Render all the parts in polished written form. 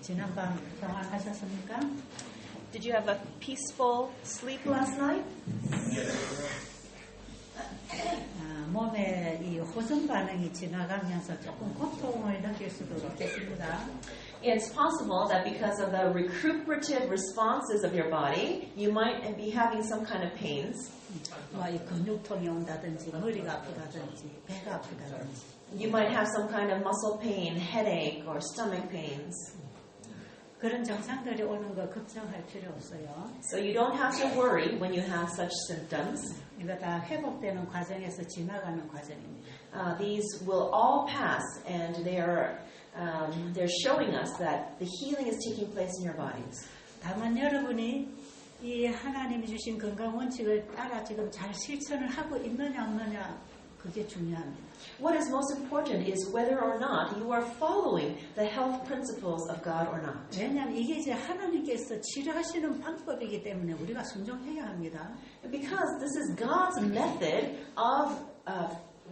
지난밤 평안하셨습니까? Did you have a peaceful sleep last night? 몸에 이 호전 반응이 지나가면서 조금 고통을 느낄 수도 있겠습니다. It's possible that because of the recuperative responses of your body, you might be having some kind of pains. 이 근육통이 온다든지 머리가 아프다든지 배가 아프다든지. You might have some kind of muscle pain, headache, or stomach pains. 그런 증상들이 오는 거 걱정할 필요 없어요. So you don't have to worry when you have such symptoms. 이거 다 회복되는 과정에서 지나가는 과정입니다. These will all pass, and they're showing us that the healing is taking place in your bodies. 다만 여러분이 이 하나님이 주신 건강 원칙을 따라 지금 잘 실천을 하고 있느냐 없느냐 그게 중요합니다. What is most important is whether or not you are following the health principles of God or not. 왜냐하면 이게 이제 하나님께서 치료하시는 방법이기 때문에 우리가 순종해야 합니다. Because this is God's method of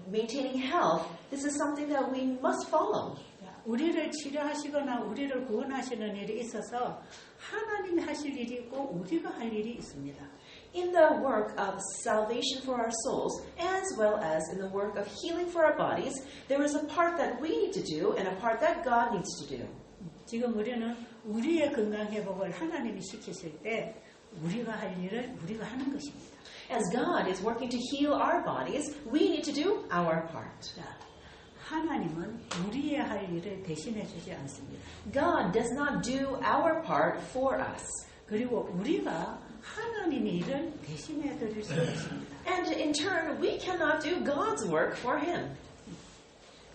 maintaining health, this is something that we must follow. 우리를 치료하시거나 우리를 구원하시는 일이 있어서 하나님이 하실 일이 있고 우리가 할 일이 있습니다. In the work of salvation for our souls, as well as in the work of healing for our bodies, there is a part that we need to do and a part that God needs to do. 지금 우리는 우리의 건강 회복을 하나님이 시키실 때 우리가 할 일을 우리가 하는 것입니다. As God is working to heal our bodies, we need to do our part. 하나님은 우리의 할 일을 대신해 주지 않습니다. God does not do our part for us. 그리고 우리가 하나님의 일을 대신해 드릴 수 없습니다. And in turn, we cannot do God's work for Him.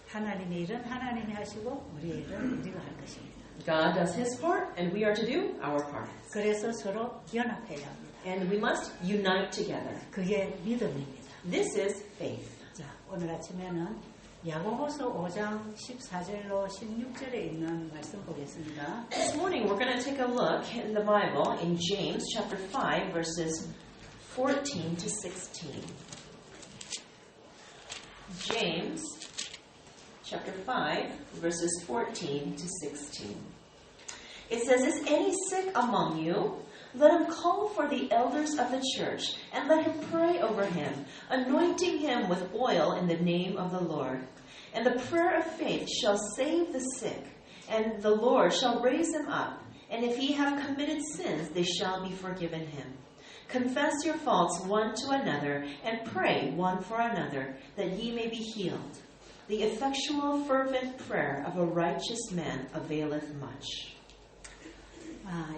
하나님의 일은 하나님이 하시고 우리의 일은 우리가 할 것입니다. God does His part, and we are to do our part. 그래서 서로 연합해야 합니다. And we must unite together. 그게 믿음입니다. This is faith. 자, 오늘 아침에는 야고보서 5장 14절로 16절에 있는 말씀 보겠습니다. This morning we're going to take a look in the Bible in James chapter 5 verses 14 to 16. James chapter 5 verses 14 to 16. It says, "Is any sick among you? Let him call for the elders of the church and let him pray over him, anointing him with oil in the name of the Lord. And the prayer of faith shall save the sick, and the Lord shall raise him up. And if he have committed sins, they shall be forgiven him. Confess your faults one to another, and pray one for another, that ye may be healed. The effectual fervent prayer of a righteous man availeth much."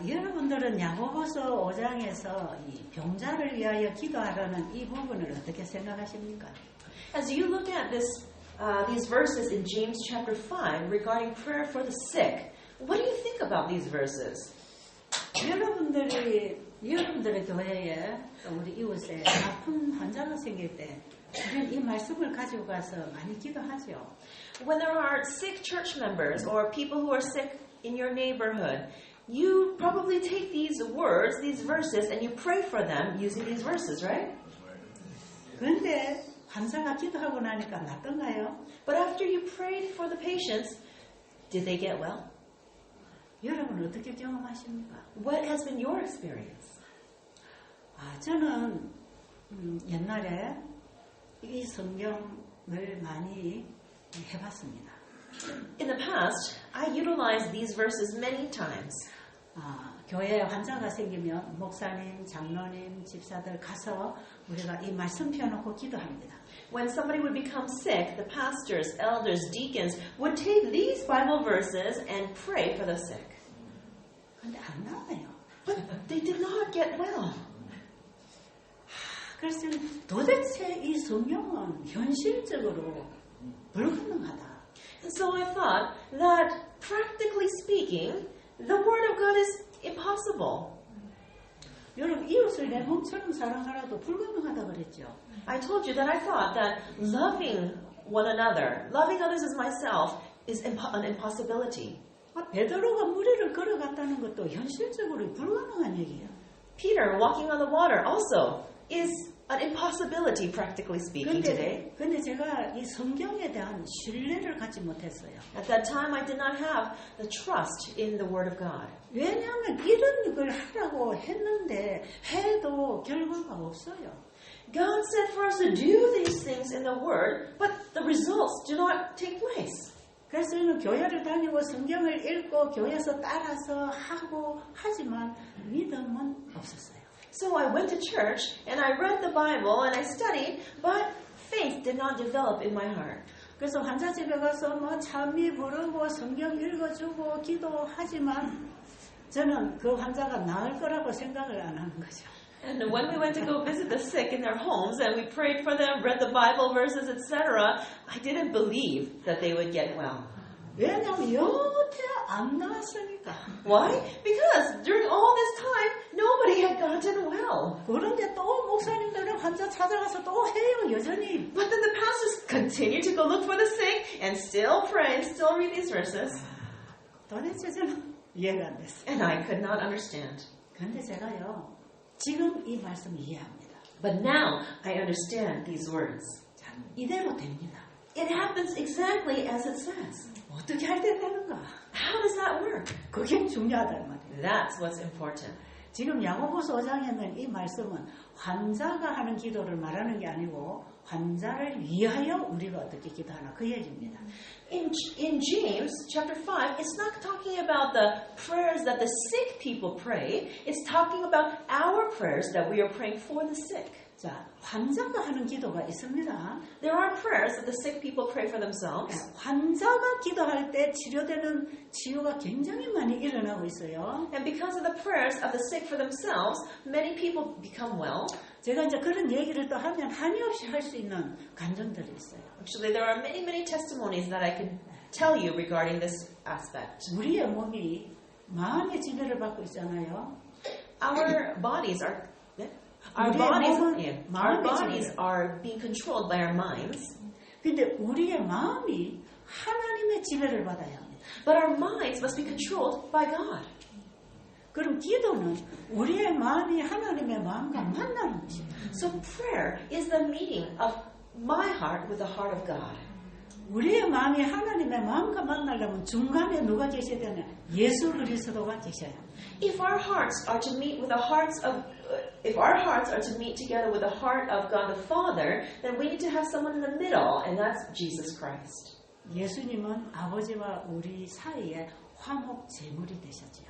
여러분들은 야고보서 5장에서 이 병자를 위하여 기도하라는 이 부분을 어떻게 생각하십니까? As you look at these verses in James chapter 5 regarding prayer for the sick, what do you think about these verses? 여러분들의 교회에 우리 이웃에 아픈 환자가 생길 때 우리는 이 말씀을 가지고 가서 많이 기도하죠. When there are sick church members or people who are sick in your neighborhood, you probably take these words, these verses, and you pray for them using these verses, right? 그런데 환자가 기도하고 나니까 낫던가요? But after you prayed for the patients, did they get well? 여러분 어떻게 경험하십니까? What has been your experience? 저는 옛날에 이 성경을 많이 해봤습니다. In the past, I utilized these verses many times. 교회에 환자가 생기면 목사님, 장로님, 집사들 가서 우리가 이 말씀 펴놓고 기도합니다. When somebody would become sick, the pastors, elders, deacons would take these Bible verses and pray for the sick. 근데 안 나와요. But they did not get well. 그래서 도대체 이 성경은 현실적으로 불가능하다. And so I thought that, practically speaking, the Word of God is impossible. 여러분, 이웃을 내 몸처럼 사랑하라도 불가능하다 그랬죠. I told you that I thought that loving one another, loving others as myself, is an impossibility. 베드로가 무리를 걸어갔다는 것도 현실적으로 불가능한 얘기예요. Peter walking on the water also is an impossibility, practically speaking, today. 근데 제가 이 성경에 대한 신뢰를 갖지 못했어요. At that time, I did not have the trust in the Word of God. 왜냐하면 이런 걸 하라고 했는데 해도 결과가 없어요. God said for us to do these things in the Word, but the results do not take place. 그래서 저는 교회를 다니고 성경을 읽고 교회에서 따라서 하고 하지만 믿음은 없었어요. So I went to church and I read the Bible and I studied, but faith did not develop in my heart. 그래서 환자 집에 가서 뭐 찬미 부르고 성경 읽어주고 기도하지만 저는 그 환자가 나을 거라고 생각을 안 하는 거죠. And when we went to go visit the sick in their homes and we prayed for them, read the Bible verses, etc., I didn't believe that they would get well. 왜냐하면 여태 안 나았으니까. Why? Because during all this time, nobody had gotten well. 그런데 또 목사님들은 환자 찾아가서 또 해요, 여전히. But then the pastors continue to go look for the sick and still pray and still read these verses. 도대체 저는 이해가 안 됐어요. And I could not understand. 그런데 제가요, 지금 이 말씀을 이해합니다. But now I understand these words. 자, 이대로 됩니다. It happens exactly as it says. 어떻게 할 된다는가? How does that work? 그게 중요하단 말이에요. That's what's important. 지금 야고보서 5장에는 이 말씀은 환자가 하는 기도를 말하는 게 아니고 환자를 위하여 우리가 어떻게 기도하나 그 얘기입니다. In James chapter 5, it's not talking about the prayers that the sick people pray. It's talking about our prayers that we are praying for the sick. 자, 환자가 하는 기도가 있습니다. There are prayers that the sick people pray for themselves. 환자가 기도할 때 치료되는 치유가 굉장히 많이 일어나고 있어요. And because of the prayers of the sick for themselves, many people become well. 제가 이제 그런 얘기를 또 하면 한이 없이 할 수 있는 간증들이 있어요. Actually, there are many testimonies that I can tell you regarding this aspect. 우리의 몸이 마음의 지배를 받고 있잖아요. Our bodies are our bodies are being controlled by our minds. 근데 우리의 마음이 하나님의 지배를 받아야 합니다. But our minds must be controlled by God. 그럼 기도는 우리의 마음이 하나님의 마음과 만나는 것입니다. So prayer is the meeting of my heart with the heart of God. 우리의 마음이 하나님의 마음과 만나려면 중간에 누가 계셔야 되냐? 예수 그리스도가 계셔야 합니다. If our hearts are to meet with the hearts of if our hearts are to meet together with the heart of God the Father, then we need to have someone in the middle, and that's Jesus Christ. 예수님은 아버지와 우리 사이에 화목 제물이 되셨지요.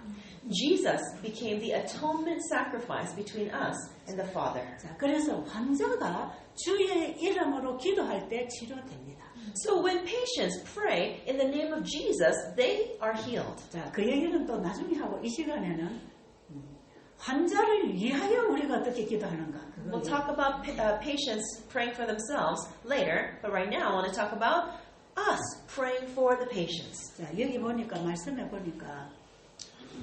Jesus became the atonement sacrifice between us and the Father. 자, 그래서 환자가 주의 이름으로 기도할 때 치료됩니다. So when patients pray in the name of Jesus, they are healed. 자, 그 얘기는 또 나중에 하고 이 시간에는 환자를 위하여 우리가 어떻게 기도하는가. We'll talk about patients praying for themselves later, but right now I want to talk about us praying for the patients. 자, 여기 보니까 말씀해 보니까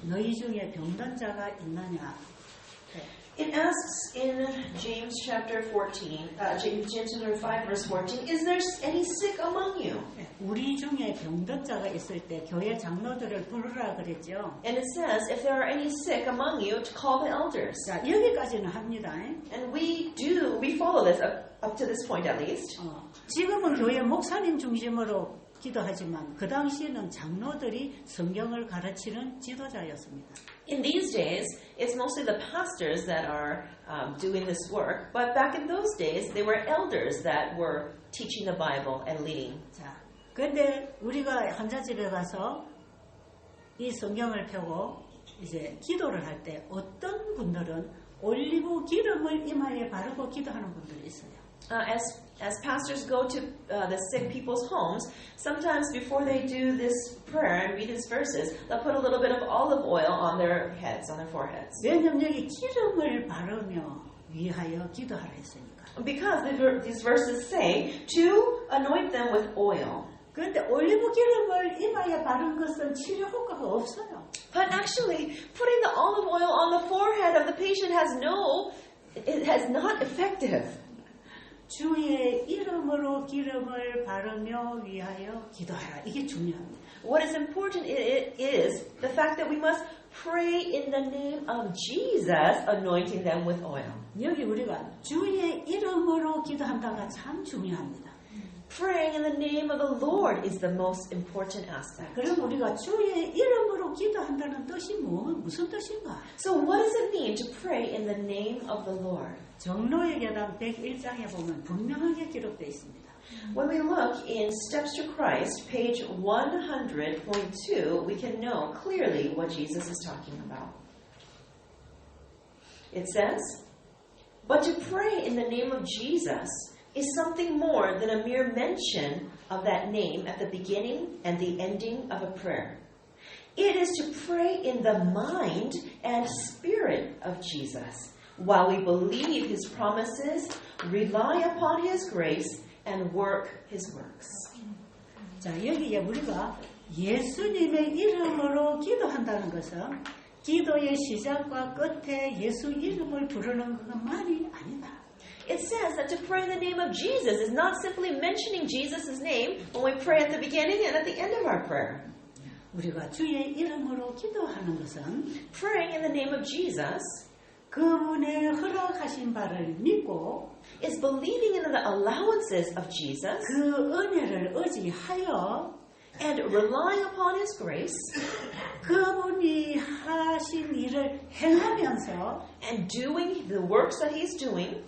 너희 중에 병든 자가 있느냐? It asks in James chapter 14, James chapter 5 verse 14, is there any sick among you? 우리 중에 병든 자가 있을 때 교회 장로들을 부르라 그랬죠. And it says, if there are any sick among you, to call the elders. 자, 여기까지는 합니다. And we follow this up to this point at least. 지금은 교회 목사님 중심으로 기도하지만 그 당시에는 장로들이 성경을 가르치는 지도자였습니다. In these days, it's mostly the pastors that are doing this work, but back in those days, they were elders that were teaching the Bible and leading. 자, 근데 우리가 환자 집에 가서 이 성경을 펴고 이제 기도를 할 때 어떤 분들은 올리브 기름을 이마에 바르고 기도하는 분들이 있어요. As pastors go to the sick people's homes, sometimes before they do this prayer and read these verses, they'll put a little bit of olive oil on their heads, on their foreheads. 왜냐하면 여기 기름을 바르며 위하여 기도하라 했으니까. Because these verses say to anoint them with oil. 그런데 올리브 기름을 이마에 바른 것은 치료 효과가 없어요. But actually, putting the olive oil on the forehead of the patient it has not effective. 주의 이름으로 기름을 바르며 위하여 기도하라. 이게 중요합니다. What is important is the fact that we must Pray in the name of Jesus, anointing them with oil. 여기 우리가 주의 이름으로 기도한다가 참 중요합니다. Praying in the name of the Lord is the most important aspect. 그럼 우리가 주의 이름으로 기도한다는 뜻이 무슨 뜻인가? So what does it mean to pray in the name of the Lord? 정로의 계단 101장에 보면 분명하게 기록되어 있습니다. When we look in Steps to Christ, page 100.2, we can know clearly what Jesus is talking about. It says, "But to pray in the name of Jesus is something more than a mere mention of that name at the beginning and the ending of a prayer. It is to pray in the mind and spirit of Jesus, while we believe His promises, rely upon His grace, and work His works." 자, 여기에 우리가 예수님의 이름으로 기도한다는 것은 기도의 시작과 끝에 예수 이름을 부르는 것만이 아니다. It says that to pray in the name of Jesus is not simply mentioning Jesus' name when we pray at the beginning and at the end of our prayer. 우리가 주의 이름으로 기도하는 것은 Praying in the name of Jesus 그분의 허락하신 바를 믿고 is believing in the allowances of Jesus 그 은혜를 의지하여 and relying upon His grace 그분이 하신 일을 행하면서 and doing the works that He's doing.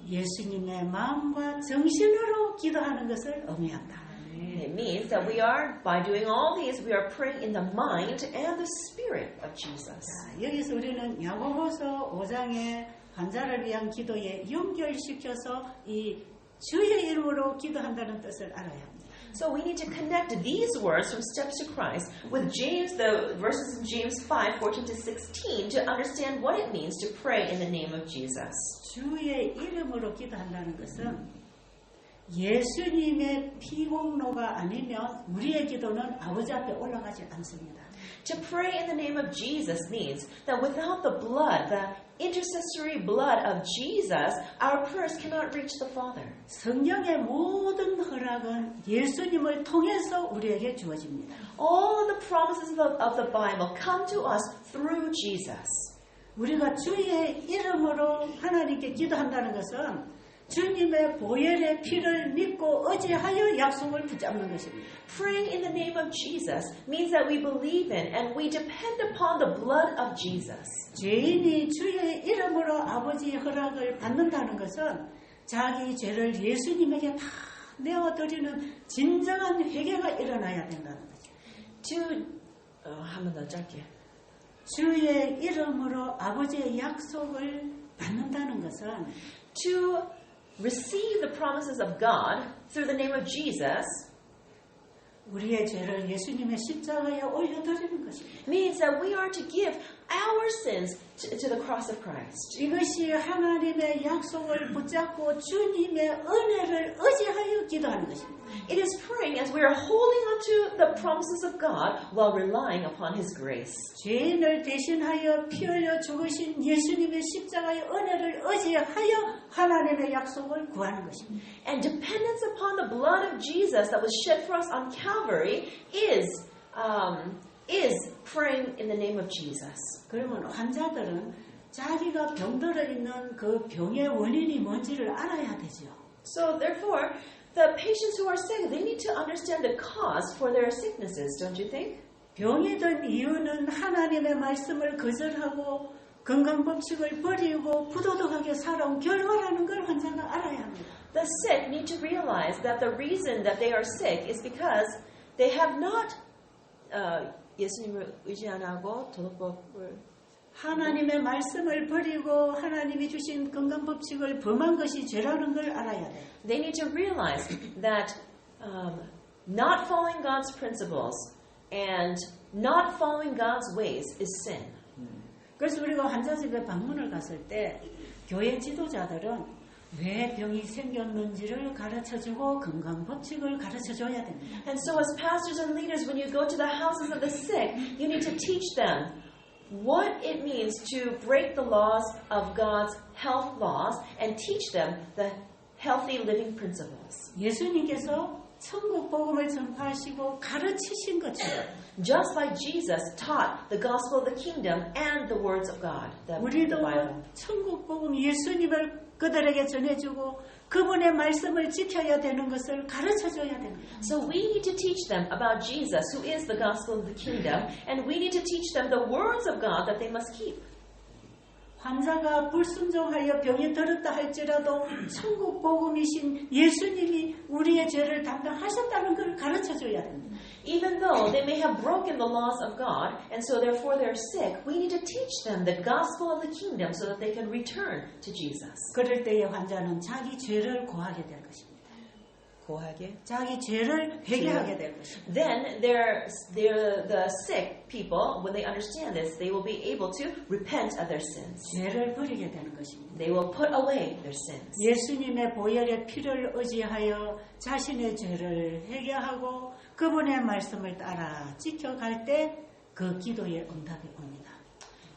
예수님의 마음과 정신으로 기도하는 것을 의미한다. It means that we are, by doing all these, we are praying in the mind and the spirit of Jesus. 자, 여기서 우리는 야고보서 5장의 환자를 위한 기도에 연결시켜서 이 주의 이름으로 기도한다는 뜻을 알아야 합니다. So we need to connect these words from Steps to Christ with James, the verses in James 5:14-16, to understand what it means to pray in the name of Jesus. 주의 이름으로 기도한다는 것은 예수님의 피공로가 아니면 우리의 기도는 아버지 앞에 올라가지 않습니다. To pray in the name of Jesus means that without the blood, the intercessory blood of Jesus, our prayers cannot reach the Father. 성경의 모든 허락은 예수님을 통해서 우리에게 주어집니다. All the promises of the Bible come to us through Jesus. 우리가 주의 이름으로 하나님께 기도한다는 것은 주님의 보혈의 피를 믿고 의지하여 약속을 붙잡는 것입니다. Praying in the name of Jesus means that we believe in and we depend upon the blood of Jesus. 죄인이 주의 이름으로 아버지의 허락을 받는다는 것은 자기 죄를 예수님에게 다 내어드리는 진정한 회개가 일어나야 된다는 거죠. 한 번 더 짧게. 주의 이름으로 아버지의 약속을 받는다는 것은 To receive the promises of God through the name of Jesus 우리의 죄를 예수님의 십자가에 올려드리는 것입니다. means that we are to give our sins to the cross of Christ. 이것이 하나님의 약속을 붙잡고 주님의 은혜를 의지하여 기도하는 것입니다. It is praying as we are holding on to the promises of God while relying upon His grace. 죄인을 대신하여 피 흘려 죽으신 예수님의 십자가의 은혜를 의지하여 하나님의 약속을 구하는 것입니다. And dependence upon the blood of Jesus that was shed for us on Calvary is praying in the name of Jesus. 그러면 환자들은 자기가 병들어 있는 그 병의 원인이 뭔지를 알아야 되죠. So therefore, the patients who are sick, they need to understand the cause for their sicknesses, don't you think? 병이 든 이유는 하나님의 말씀을 거절하고 건강법칙을 버리고 부도덕하게 살아온 결과라는 걸 환자가 알아야 합니다. The sick need to realize that the reason that they are sick is because they have not 예수님을 의지 안 하고 도덕법을 하나님의 말씀을 버리고 하나님이 주신 건강법칙을 범한 것이 죄라는 걸 알아야 돼요. They need to realize that not following God's principles and not following God's ways is sin. 그래서 우리가 환자 집에 방문을 갔을 때 교회 지도자들은 왜 병이 생겼는지를 가르쳐주고 건강법칙을 가르쳐줘야 됩니다. And so as pastors and leaders, when you go to the houses of the sick, you need to teach them what it means to break the laws of God's health laws and teach them the healthy living principles. 예수님께서 천국 복음을 전파하시고 가르치신 것처럼 Just like Jesus taught the gospel of the kingdom and the words of God, the 우리도 Bible. 천국 복음 예수님을 그들에게 전해주고 그분의 말씀을 지켜야 되는 것을 가르쳐줘야 됩니다. So we need to teach them about Jesus, who is the gospel of the kingdom, and we need to teach them the words of God that they must keep. 환자가 불순종하여 병이 들었다 할지라도 천국 복음이신 예수님이 우리의 죄를 담당하셨다는 걸 가르쳐줘야 됩니다. Even though they may have broken the laws of God, and so therefore they're sick, we need to teach them the gospel of the kingdom so that they can return to Jesus. 그럴 때의 환자는 자기 죄를 고하게 될 것입니다. 자기 죄를 회개하게 될 것입니다. Then the sick people, when they understand this, they will be able to repent of their sins. 죄를 버리게 되는 것입니다. They will put away their sins. 예수님의 보혈의 피를 의지하여 자신의 죄를 회개하고 그분의 말씀을 따라 지켜갈 때 그 기도의 응답이 옵니다.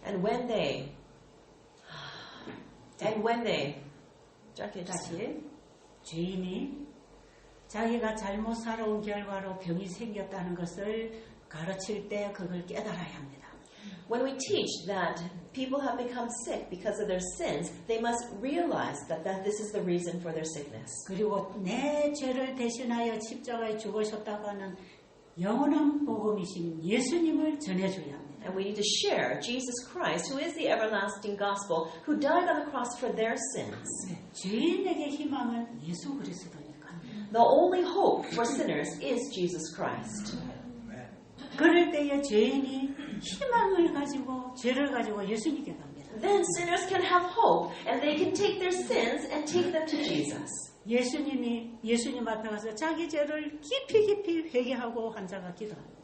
And when they 다시 죄인이 자기가 잘못 살아온 결과로 병이 생겼다는 것을 가르칠 때 그걸 깨달아야 합니다. When we teach that people have become sick because of their sins, they must realize that this is the reason for their sickness. 그리고 내 죄를 대신하여 십자가에 죽으셨다고 하는 영원한 복음이신 예수님을 전해줘야 합니다. And we need to share Jesus Christ, who is the everlasting gospel, who died on the cross for their sins. 죄인에게 희망은 예수 그리스도니까. The only hope for sinners is Jesus Christ. 그럴 때에 죄인이 희망을 가지고 죄를 가지고 예수님께 갑니다. Then sinners can have hope, and they can take their sins and take them to Jesus. 예수님 앞에 가서 자기 죄를 깊이 회개하고 환자가 기도합니다.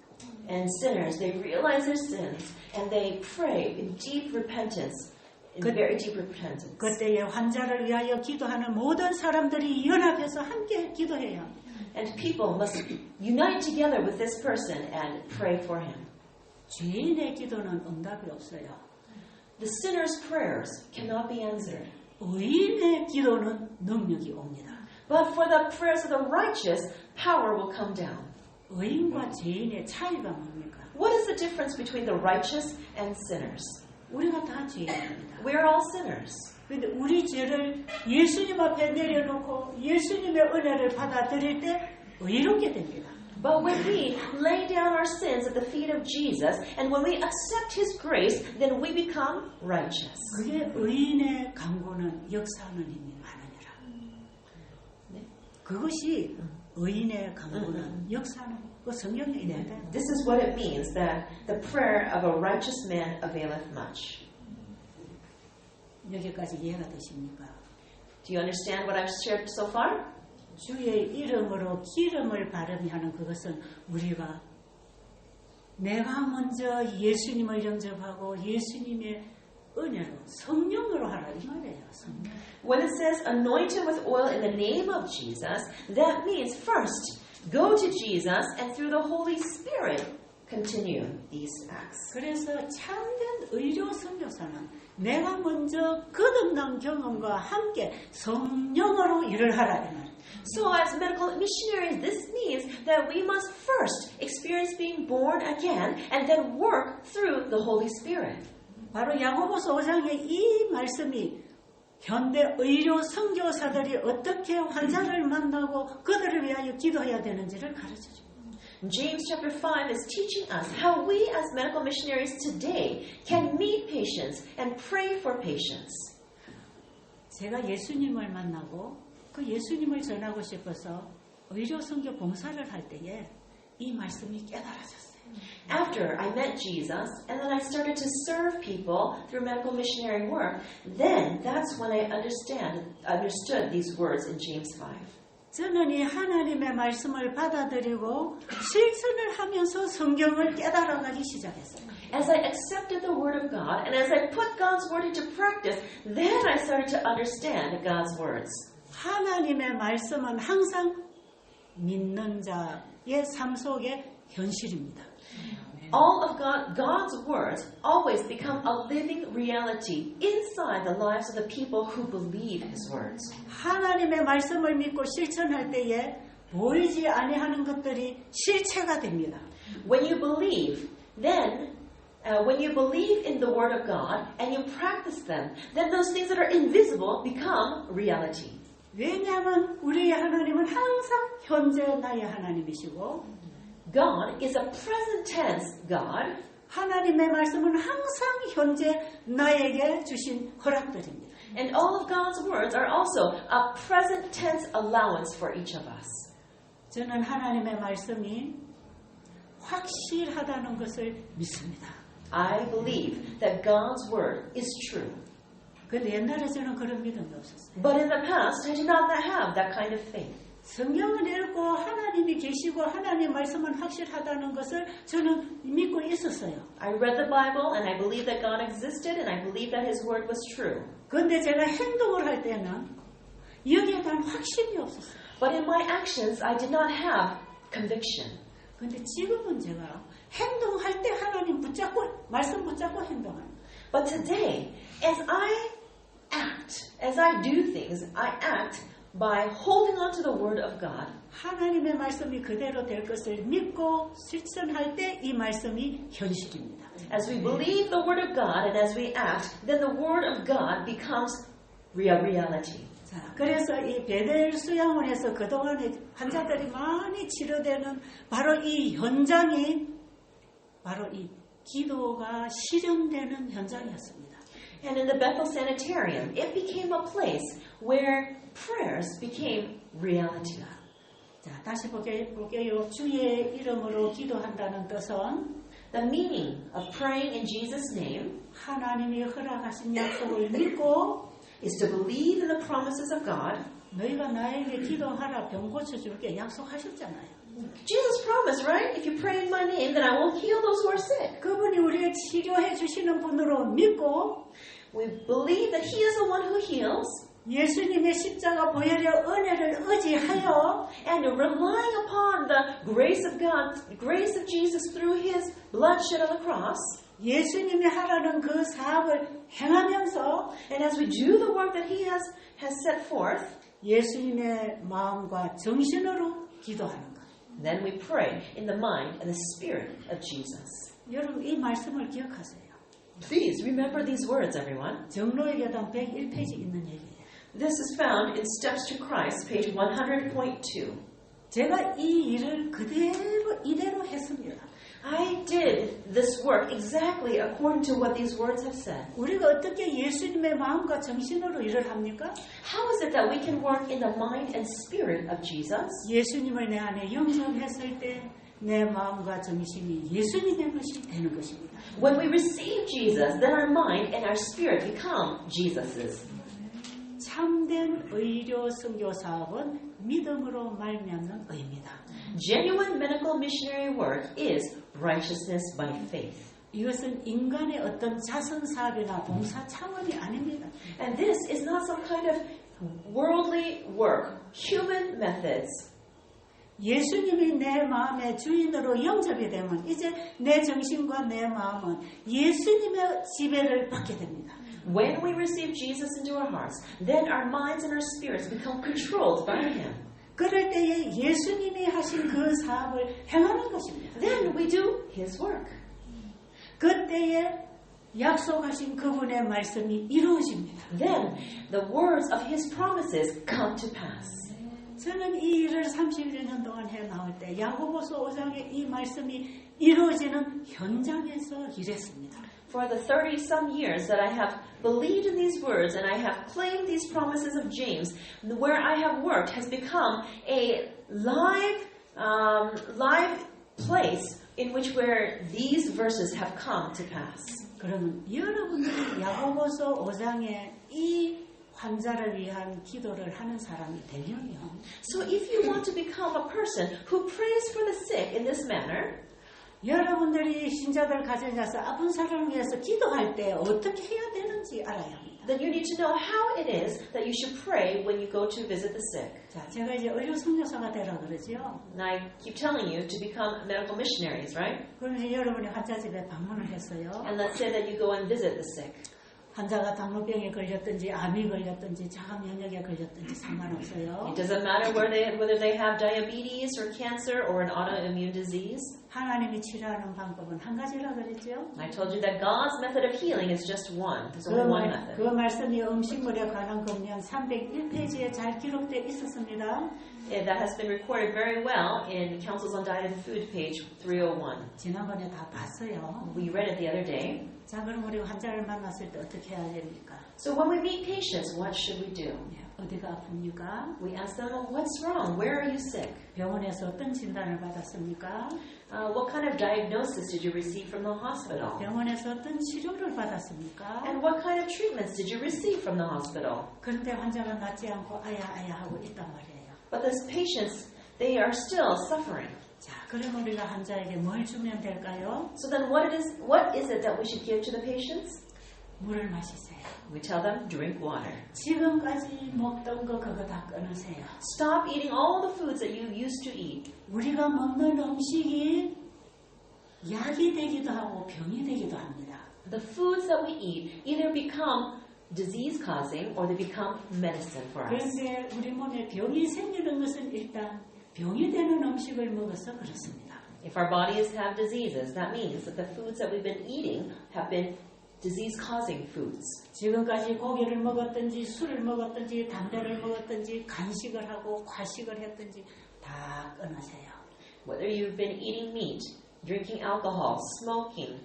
And sinners, they realize their sins, and they pray in deep repentance, very deep repentance. 그때에 환자를 위하여 기도하는 모든 사람들이 연합해서 함께 기도해야 합니다. And people must unite together with this person and pray for him. 죄인의 기도는 응답이 없어요. The sinner's prayers cannot be answered. 의인의 기도는 능력이 옵니다. But for the prayers of the righteous, power will come down. 의인과 죄인의 차이가 뭡니까? What is the difference between the righteous and sinners? 우리가 다 죄인입니다. We are all sinners. 그런데 우리 죄를 예수님 앞에 내려놓고 예수님의 은혜를 받아들일 때 의롭게 됩니다. But when we lay down our sins at the feet of Jesus, and when we accept His grace, then we become righteous. 그게 의인의 강구는 역사하는 힘이 많으니라. 그것이 의인의 강구는 역사하는 그 성경에 있는데. This is what it means, that the prayer of a righteous man availeth much. 여기까지 이해가 되십니까? Do you understand what I've shared so far? 주의 이름으로 기름을 바르며 하는 그것은 우리가 내가 먼저 예수님을 영접하고 예수님의 은혜로 성령으로 하라 이 말이에요. 성령. When it says anoint him with oil in the name of Jesus, that means first go to Jesus and through the Holy Spirit continue these acts. 그래서 참된 의료 선교사는 내가 먼저 거듭난 경험과 함께 성령으로 일을 하라 이 말이에요. So as medical missionaries, this means that we must first experience being born again and then work through the Holy Spirit. 바로 야고보서 5장의 이 말씀이 현대 의료 선교사들이 어떻게 환자를 만나고 그들을 위하여 기도해야 되는지를 가르쳐줍니다. James chapter 5 is teaching us how we as medical missionaries today can meet patients and pray for patients. 제가 예수님을 만나고 그 예수님을 전하고 싶어서 의료 선교 봉사를 할 때에 이 말씀이 깨달아졌어요. After I met Jesus and then I started to serve people through medical missionary work, then that's when I understood these words in James 5. 저는 이 하나님의 말씀을 받아들이고 실천을 하면서 성경을 깨달아가기 시작했어요. As I accepted the Word of God and as I put God's Word into practice, then I started to understand God's words. 하나님의 말씀은 항상 믿는 자의 삶 속에 현실입니다. All of God's words always become a living reality inside the lives of the people who believe His words. 하나님의 말씀을 믿고 실천할 때에 보이지 아니하는 것들이 실체가 됩니다. When you believe, then when you believe in the Word of God and you practice them, then those things that are invisible become reality. 왜냐하면 우리의 하나님은 항상 현재 나의 하나님이시고 God is a present tense God, 하나님의 말씀은 항상 현재 나에게 주신 허락들입니다. and all of God's words are also a present tense allowance for each of us. 저는 하나님의 말씀이 확실하다는 것을 믿습니다. I believe that God's word is true. 그런데 옛날에 저는 그런 믿음이 없었어요. But in the past, I did not have that kind of faith. 성경을 읽고 하나님이 계시고 하나님 말씀은 확실하다는 것을 저는 믿고 있었어요. I read the Bible and I believed that God existed and I believed that His word was true. 그런데 제가 행동을 할 때는 여기에 대한 확신이 없었어요. But in my actions, I did not have conviction. 그런데 지금은 제가 행동할 때 하나님 붙잡고 말씀 붙잡고 행동합니다. But today, as I act, as I do things, I act by holding on to the word of God. 하나님의 말씀이 그대로 될 것을 믿고 실천할 때 이 말씀이 현실입니다. As we believe the word of God and as we act, then the word of God becomes reality. 자, 그래서 이 베델 수양원에서 그동안에 환자들이 많이 치료되는 바로 이 현장이 바로 이 기도가 실현되는 현장이었습니다. And in the Bethel Sanitarium, it became a place where prayers became reality. 자, 다시 볼게요. 주의 이름으로 기도한다는 뜻은 The meaning of praying in Jesus' name 하나님이 허락하신 약속을 믿고 is to believe in the promises of God. 너희가 나에게 기도하라 병 고쳐줄게 약속하셨잖아요. Jesus promised, right? If you pray in my name, then I will heal those who are sick. 그분이 우리를 치료해 주시는 분으로 믿고 We believe that He is the one who heals, 예수님의 십자가 보혈의 은혜를 의지하여 and relying upon the grace of God, grace of Jesus through His blood shed on the cross. 예수님이 하라는 그 사업을 행하면서 And as we do the work that He has set forth, 예수님의 마음과 정신으로 기도하는 것. then we pray in the mind and the spirit of Jesus. 여러분 이 말씀을 기억하세요. Please remember these words, everyone. 정로의 계단 101페이지 있는 얘기예요. This is found in Steps to Christ, page 100.2. 제가 이 일을 이대로 했습니다. I did this work exactly according to what these words have said. 우리가 어떻게 예수님의 마음과 정신으로 일을 합니까? How is it that we can work in the mind and spirit of Jesus? 예수님을 내 안에 영접했을 때 내 마음과 정신이 예수님의 것이 되는 것입니다. When we receive Jesus, then our mind and our spirit become Jesus's. 참된 의료 선교 사업은 믿음으로 말미암는 의입니다. Genuine medical missionary work is righteousness by faith. 이것은 인간의 어떤 자선 사업이나 봉사 차원이 아닙니다. And this is not some kind of worldly work, human methods. 예수님이 내 마음의 주인으로 영접이 되면 이제 내 정신과 내 마음은 예수님의 지배를 받게 됩니다. When we receive Jesus into our hearts, then our minds and our spirits become controlled by Him. 그럴 때에 예수님이 하신 그 사업을 행하는 것입니다. Then we do His work. 그때에 약속하신 그분의 말씀이 이루어집니다. Then the words of His promises come to pass. 저는 이 일을 31년 동안 해 나올 때 야고보서 5장의 이 말씀이 이루어지는 현장에서 일했습니다. For the 30-some years that I have believed in these words and I have claimed these promises of James, where I have worked has become a live place in which where these verses have come to pass. 그러면 여러분들이 야고보서 5장의 이 환자를 위한 기도를 하는 사람이 되려면 So if you want to become a person who prays for the sick in this manner, 여러분들이 신자들 가정에서 아픈 사람을 위해서 기도할 때 어떻게 해야 되는지 알아야 합니다. then you need to know how it is that you should pray when you go to visit the sick. 자, 제가 이제 의료 선교사가 되라 그러죠. And I keep telling you to become medical missionaries, right? 그러면 여러분이 환자 집에 방문을 했어요. And let's say that you go and visit the sick. 환자가 당뇨병에 걸렸든지 암이 걸렸든지 자가 면역에 걸렸든지 상관없어요. It doesn't matter whether they have diabetes or cancer or an autoimmune disease. 하나님이 치료하는 방법은 한 가지라 그랬죠. I told you that God's method of healing is just one. There's only one method. 그 말씀이 음식물에 관한 금연 301페이지에 잘 기록되어 있었습니다. That has been recorded very well in Councils on Diet and Food, page 301. 지난번에 다 봤어요. We read it the other day. 자, 그럼 우리 환자를 만났을 때 어떻게 해야 됩니까? So when we meet patients, what should we do? 어디가 아픕니까? We ask them, what's wrong? Where are you sick? 병원에서 어떤 진단을 받았습니까? What kind of diagnosis did you receive from the hospital? 병원에서 어떤 치료를 받았습니까? And what kind of treatments did you receive from the hospital? 그런데 환자가 낫지 않고 아야 하고 있단 말이에요. But those patients, they are still suffering. 자, 그럼 우리가 환자에게 뭘 주면 될까요? So then what is it that we should give to the patients? 물을 마시세요. We tell them, drink water. 지금까지 먹던 거 그거 다 끊으세요. Stop eating all the foods that you used to eat. 우리가 먹는 음식이 약이 되기도 하고 병이 되기도 합니다. The foods that we eat either become disease-causing or they become medicine for us. 그런데 우리 몸에 병이 생기는 것은 일단 병이 되는 음식을 먹어서 그렇습니다. If our bodies have diseases, that means that the foods that we've been eating have been disease-causing foods. 지금까지 고기를 먹었든지 술을 먹었든지 담배를 먹었든지 간식을 하고 과식을 했든지 다 끊으세요. Whether you've been eating meat, drinking alcohol, smoking,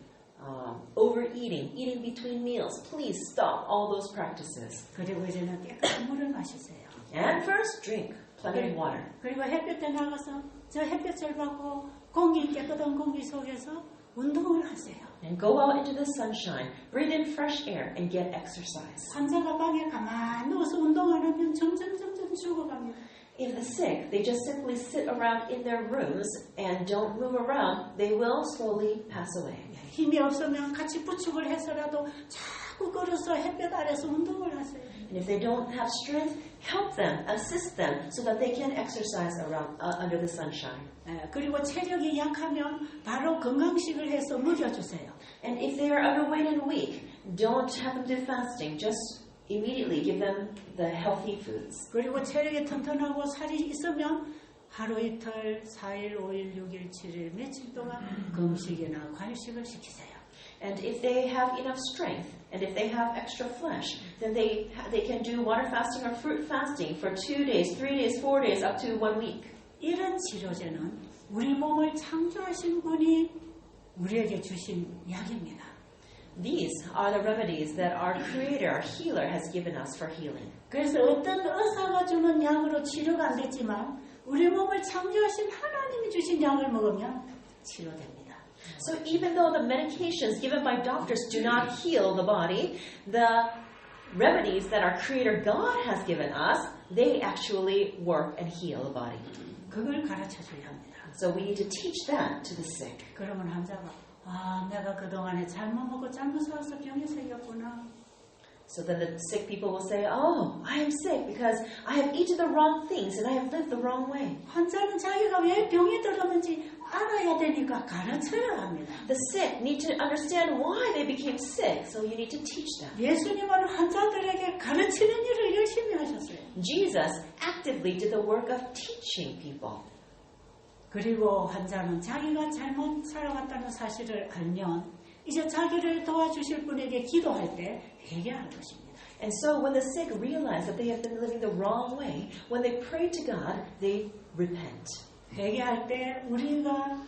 overeating, eating between meals, please stop all those practices. 그리고 이제는 깨끗한 물을 마시세요. And first, drink plenty of water. 그리고 햇볕에 나가서 저 햇볕을 받고 깨끗한 공기 속에서 운동을 하세요. And go out into the sunshine, breathe in fresh air, and get exercise. 환자가 방에 가만히 누워서 운동 안 하면 점점 죽어갑니다. If the sick, they just simply sit around in their rooms and don't move around, they will slowly pass away. 힘이 없으면 같이 부축을 해서라도 자꾸 걸어서 햇볕 아래서 운동을 하세요. And if they don't have strength, help them, assist them, so that they can exercise around under the sunshine. 그리고 체력이 약하면 바로 건강식을 해서 먹여주세요. And if they are underweight and weak, don't have them do fasting. Just immediately give them the healthy foods. 그리고 체력이 튼튼하고 살이 있으면 하루 이틀, 4일, 5일, 6일, 7일, 며칠 동안 금식이나 과일식을 시키세요. And if they have enough strength, and if they have extra flesh, then they can do water fasting or fruit fasting for 2 days, 3 days, 4 days, up to 1 week. 이런 치료제는 우리 몸을 창조하신 분이 우리에게 주신 약입니다. These are the remedies that our Creator, our Healer, has given us for healing. 그래서 어떤 의사가 주는 약으로 치료가 안 됐지만 우리 몸을 창조하신 하나님이 주신 약을 먹으면 치료됩니다. So even though the medications given by doctors do not heal the body, the remedies that our Creator God has given us, they actually work and heal the body. 그걸 가르쳐줘야 합니다. So we need to teach that to the sick. 그러면 환자가 내가 그동안에 잘못 먹고 잘못 살아서 병이 생겼구나. So then the sick people will say, I am sick because I have eaten the wrong things and I have lived the wrong way. 환자는 자기가 왜 병이 들었는지 알아야 되니까 가르쳐야 합니다. The sick need to understand why they became sick, so you need to teach them. 예수님은 환자들에게 가르치는 일을 열심히 하셨어요. Jesus actively did the work of teaching people. 그리고 환자는 자기가 잘못 살아왔다는 사실을 알면 이제 자기를 도와주실 분에게 기도할 때 회개하는 것입니다. And so when the sick realize that they have been living the wrong way, when they pray to God, they repent. 회개할 때 우리가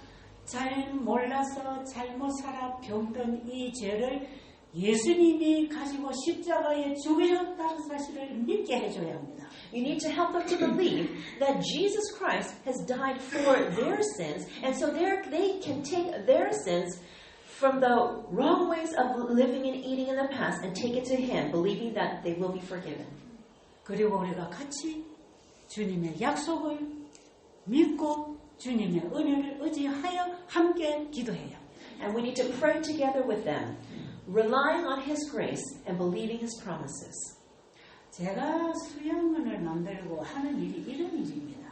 잘 몰라서 잘못 살아 병든 이 죄를 예수님이 가지고 십자가에 죽으셨다는 사실을 믿게 해줘야 합니다. You need to help them to believe that Jesus Christ has died for their sins, and so they can take their sins from the wrong ways of living and eating in the past and take it to Him, believing that they will be forgiven. 그리고 우리가 같이 주님의 약속을 믿고 주님의 은혜를 의지하여 함께 기도해요. And we need to pray together with them, relying on His grace and believing His promises. 제가 수양원을 만들고 하는 일이 이런 일입니다.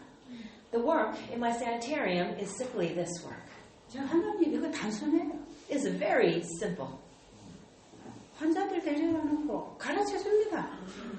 The work in my sanitarium is simply this work. 저 하나님 이거 단순해요. It's very simple. 환자들 데려다 놓고 가르쳐 줍니다.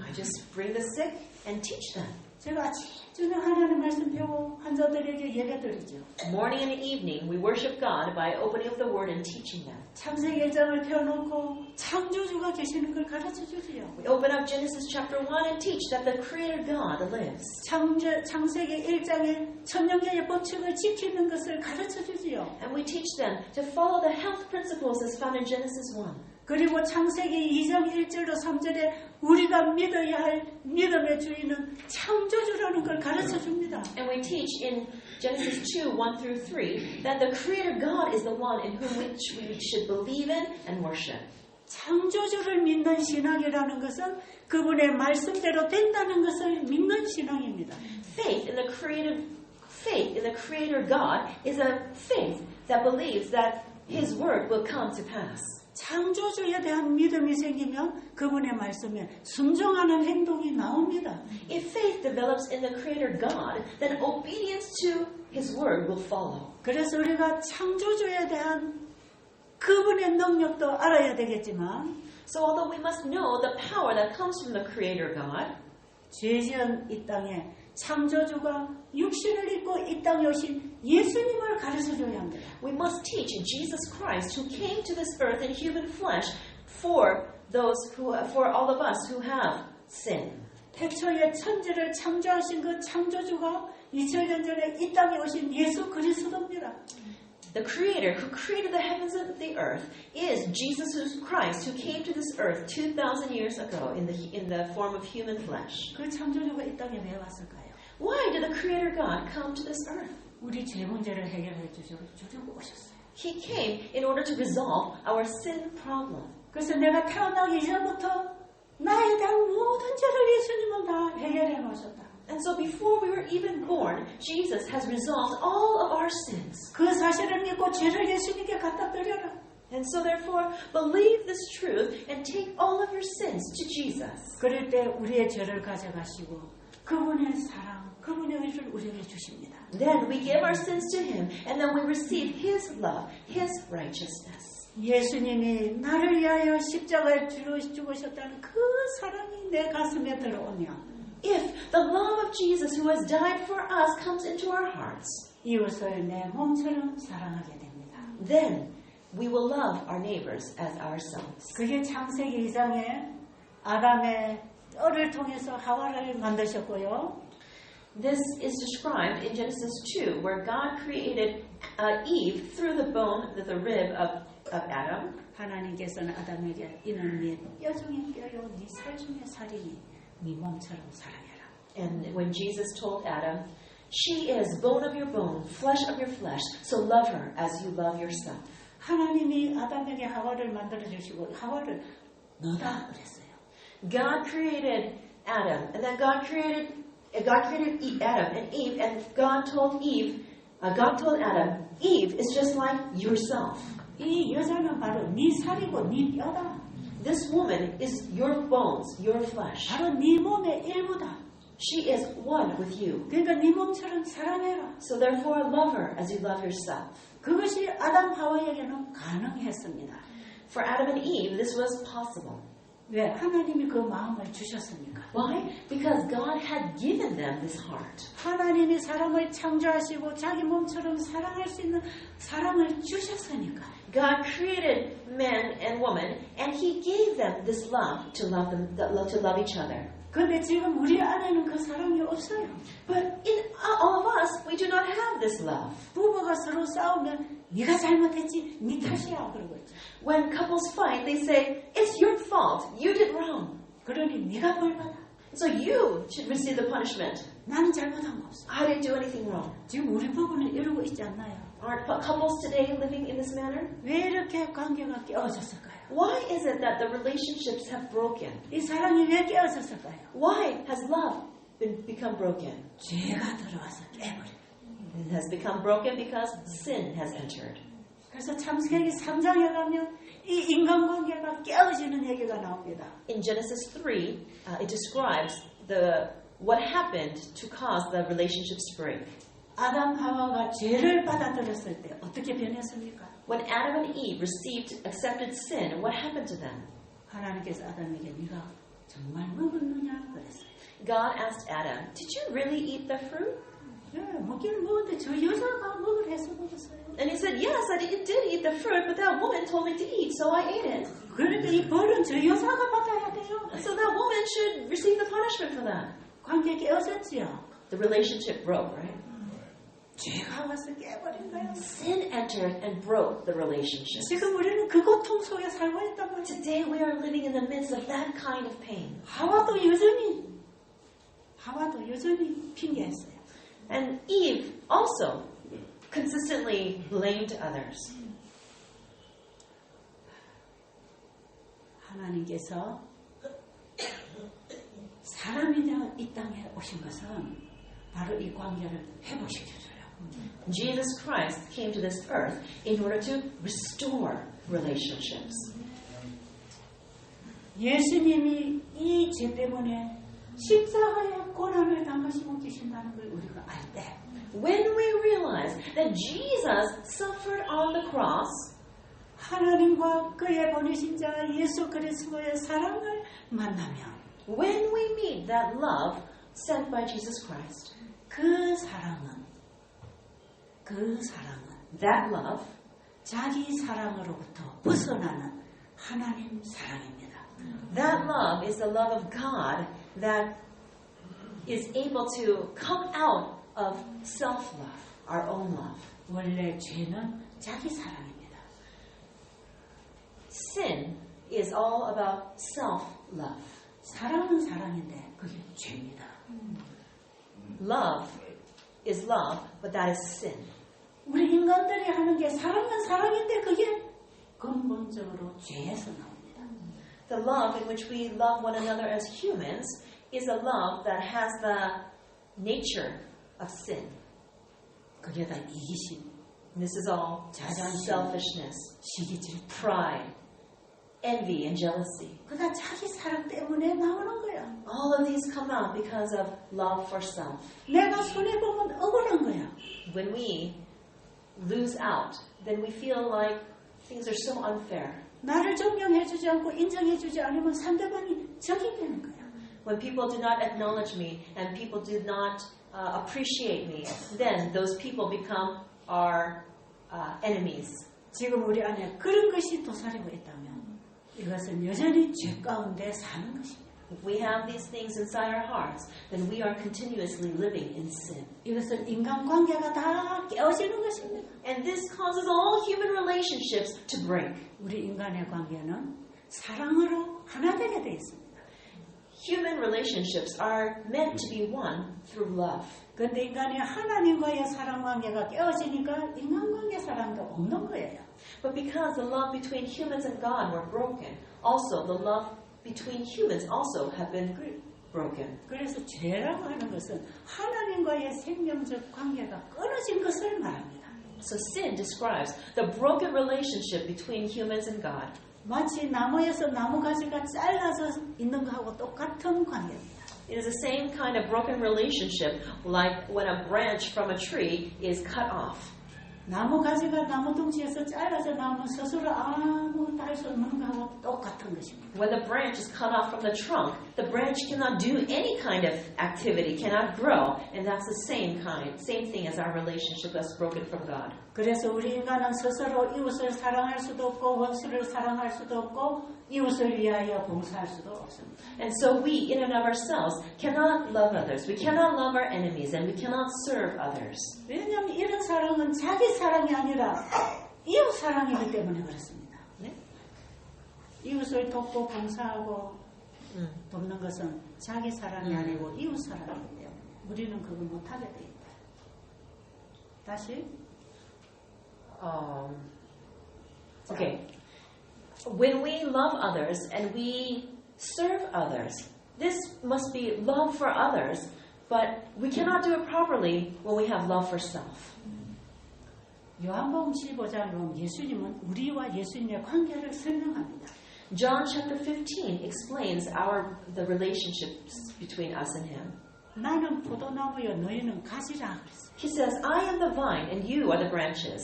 I just bring the sick and teach them. 제가 아침 저녁 하나님 말씀 배우고 환자들에게 예배드리죠. Morning and evening, we worship God by opening up the Word and teaching them. 창세기 1장을 펴놓고 창조주가 계시는 걸 가르쳐 주지요. We open up Genesis chapter 1 and teach that the Creator God lives. 창세기 1장에 천년계의 법칙을 지키는 것을 가르쳐 주지요. And we teach them to follow the health principles as found in Genesis 1. 그리고 창세기 2장 1절로 3절에 우리가 믿어야 할 믿음의 주인은 창조주라는 걸 가르쳐 줍니다. And we teach in Genesis 2, 1 through 3, that the Creator God is the one in whom we should believe in and worship. 창조주를 믿는 신앙이라는 것은 그분의 말씀대로 된다는 것을 믿는 신앙입니다. Faith in the Creator God is a faith that believes that His word will come to pass. 창조주에 대한 믿음이 생기면 그분의 말씀에 순종하는 행동이 나옵니다. If faith develops in the Creator God, then obedience to His word will follow. 그래서 우리가 창조주에 대한 그분의 능력도 알아야 되겠지만 So although we must know the power that comes from the Creator God, 죄지은 이 땅에 창조주가 육신을 입고 이 땅에 오신 예수님을 가르쳐줘야 합니다. we must teach Jesus Christ who came to this earth in human flesh for all of us who have sin. 태초에 천지를 창조하신 그 창조주가 2000년 전에 이 땅에 오신 예수 그리스도입니다. The Creator who created the heavens and the earth is Jesus Christ who came to this earth 2,000 years ago in the form of human flesh. 그 창조주가 이 땅에 왜 왔을까요? Why did the Creator God come to this earth? 우리 죄 문제를 해결해 주려고 오셨어요. He came in order to resolve our sin problem. 그래서 내가 태어나기 이전부터 나에 대한 모든 죄를 예수님은 다 해결해 놓으셨다. And so before we were even born, Jesus has resolved all of our sins. 그 사실을 믿고 죄를 예수님께 갖다 드려라. And so therefore, believe this truth and take all of your sins to Jesus. 그럴 때 우리의 죄를 가져가시고 그분의 사랑, 그분의 의를 우리에게 주십니다. Then we give our sins to Him, and then we receive His love, His righteousness. 예수님이 나를 위하여 십자가에 죽으셨다는 그 사랑이 내 가슴에 들어오면 If the love of Jesus who has died for us comes into our hearts, 이웃을 내 몸처럼 사랑하게 됩니다. then we will love our neighbors as ourselves. 그게 창세기 2장에 아담의 뼈를 통해서 하와를 만드셨고요. This is described in Genesis 2, where God created Eve through the bone, the rib of Adam. 하나님께서는 아담에게 이는 네 뼈 중에 뼈요 네 살 중에 살이니 네 몸처럼 사랑해라. And when Jesus told Adam, she is bone of your bone, flesh of your flesh, so love her as you love yourself. 하나님이 아담에게 하와를 만들어 주시고 하와를 너다 그랬어요. God created Adam, and then God created Adam and Eve, and God told Adam, Eve is just like yourself. 이 여자는 바로 네 살이고 네 뼈다. This woman is your bones, your flesh. 바로 네 몸의 일부다. She is one with you. 그러니까 네 몸처럼 사랑해라. So therefore, love her as you love yourself. 그것이 아담 하와에게는 가능했습니다. For Adam and Eve, this was possible. 왜? 하나님이 그 마음을 주셨으니까. Why? Because God had given them this heart. 하나님이 사람을 창조하시고 자기 몸처럼 사랑할 수 있는 사랑을 주셨으니까. God created man and woman, and He gave them this love to love them, to love each other. 근데 지금 우리 안에는 그 사랑이 없어요. But in all of us, we do not have this love. 부부가 서로 싸우면 네가 잘못했지, 네 탓이야 그러고 있죠. When couples fight, they say, "It's your fault. You did wrong. 그러니 네가 벌 받아. So you should receive the punishment. 나는 잘못한 거 없어. I didn't do anything wrong." 지금 우리 부부는 이러고 있지 않나요? Aren't couples today living in this manner? 왜 이렇게 관계가 깨어졌을까요? Why is it that the relationships have broken? 이 사랑이 왜 깨어졌을까요? Why has love become broken? 죄가 들어와서 깨버려. It has become broken because sin has entered. 그래서 창세기 3장에 가면 이 인간관계가 깨어지는 얘기가 나옵니다. In Genesis 3, it describes what happened to cause the relationships to break. 아담 하와가 죄를 받아들였을 때 어떻게 변했습니까? When Adam and Eve accepted sin, what happened to them? 하나님께서 아담에게 네가 정말 먹었느냐 그랬어요. God asked Adam, "Did you really eat the fruit?" 예, 먹기는 먹었는데 저 여자가 먹으라 해서 먹었어요. And he said, "Yes, I did eat the fruit, but that woman told me to eat, so I ate it." 그러니까 이 벌은 저 여자가 받아야 돼요. So that woman should receive the punishment for that. 관계 깨어졌지요. The relationship broke, right? 죄가 와서 깨버린 거예요. Sin entered and broke the relationship. 지금 우리는 그 고통 속에 살고 있단 말이에요. Today we are living in the midst of that kind of pain. 하와도 여전히 핑계했어요. And Eve also consistently blamed others. 하나님께서 사람이 되어 이 땅에 오신 것은 바로 이 관계를 회복시켜줘요. Jesus Christ came to this earth in order to restore relationships. 예수님이 이 죄 때문에 십자가의 고난을 당하시고 계신다는 걸 우리가 알 때, When we realize that Jesus suffered on the cross, 하나님과 그의 보내신 자 예수 그리스도의 사랑을 만나면, when we meet that love sent by Jesus Christ, 그 사랑은 that love 자기 사랑으로부터 벗어나는 하나님 사랑입니다. That love is the love of God that is able to come out of self-love, our own love. 원래 죄는 자기 사랑입니다. Sin is all about self-love. 사랑은 사랑인데 그게 죄입니다. Love is love, but that is sin. 우리 인간들이 하는 게 사랑은 사랑인데 그게 근본적으로 죄에서 나옵니다. The love in which we love one another as humans is a love that has the nature of sin. 그게 다 이기심, And this is all 자존심, selfishness, 시기질, pride, envy, and jealousy. 그다 자기 사랑 때문에 나오는 거야. All of these come out because of love for self. 내가 손해보면 억울한 거야. When we lose out, then we feel like things are so unfair. 나를 존경해주지 않고 인정해주지 않으면 상대방이 적이 되는 거야. When people do not acknowledge me and people do not appreciate me, then those people become our enemies. 지금 우리 안에 그런 것이 도사리고 있다면 이것은 여전히 죄 가운데 사는 것입니다. If we have these things inside our hearts, then we are continuously living in sin. 이것은 인간관계가 다 깨어지는 것입니다. And this causes all human relationships to break. 우리 인간의 관계는 사랑으로 하나 되게 되어 있습니다. Human relationships are meant to be one through love. 그런데 인간이 하나님과의 사랑관계가 깨어지니까 인간관계 사랑도 없는 거예요. But because the love between humans and God were broken, also the love between humans also have been broken. 그래서 죄라고 하는 것은 하나님과의 생명적 관계가 끊어진 것을 말합니다. So sin describes the broken relationship between humans and God. 마치 나무에서 나무 가지가 잘라져 있는 것하고 똑같은 관계입니다. It is the same kind of broken relationship like when a branch from a tree is cut off. 나무 가지가 나무 둥지에서 잘라져 나오면 스스로 아무것도 할 수 없는 것하고 똑같은 것입니다. When the branch is cut off from the trunk, the branch cannot do any kind of activity, cannot grow, and that's the same thing as our relationship that's broken from God. 그래서 우리 인간은 스스로 이웃을 사랑할 수도 없고 원수를 사랑할 수도 없고 이웃을 위하여 봉사할 수도 없습니다. And so we, in and of ourselves, cannot love others. We cannot love our enemies, and we cannot serve others. 왜냐하면 이런 사랑은 자기 사랑이 아니라 이웃 사랑이기 때문에 그렇습니다. 네? 이웃을 돕고 봉사하고 돕는 것은 자기 사랑이 아니고 이웃 사랑이기 때문에 우리는 그걸 못하게 돼 있다. 다시. Okay. When we love others and we serve others, this must be love for others, but we cannot do it properly when we have love for self. 요한복음 15장을 보면 예수님은 우리와 예수님의 관계를 설명합니다. John chapter 15 explains the relationships between us and him. 나는 포도나무여 너희는 가지라 그랬어요. He says, I am the vine and you are the branches.